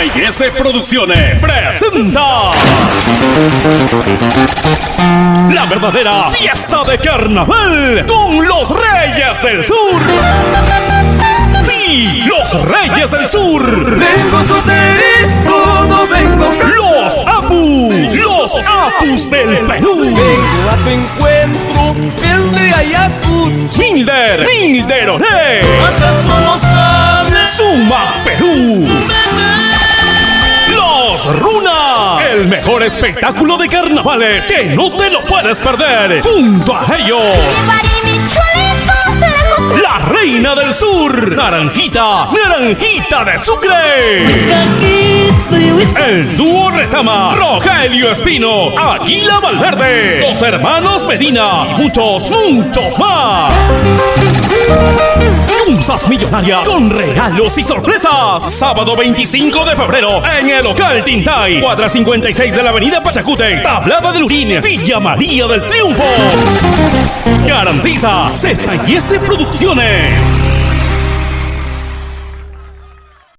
Z&S Producciones presenta la verdadera fiesta de carnaval con los Reyes del Sur. Sí, los Reyes del Sur. Vengo solterito, no vengo casado. Los Apus del Perú. Vengo a tu encuentro desde Ayacucho. Milder Oré. ¿Acaso no sabes? Sumac Perú. Los Runa, el mejor espectáculo de carnavales que no te lo puedes perder. Junto a ellos, la Reina del Sur, Naranjita de Sucre. El dúo Retama, Rogelio Espino, Águila Valverde, los hermanos Medina y muchos más. Chunzas millonarias con regalos y sorpresas. Sábado 25 de febrero en el local Tintay, cuadra 56 de la avenida Pachacute, Tablada del Urín, Villa María del Triunfo. Garantiza Z&S Producciones.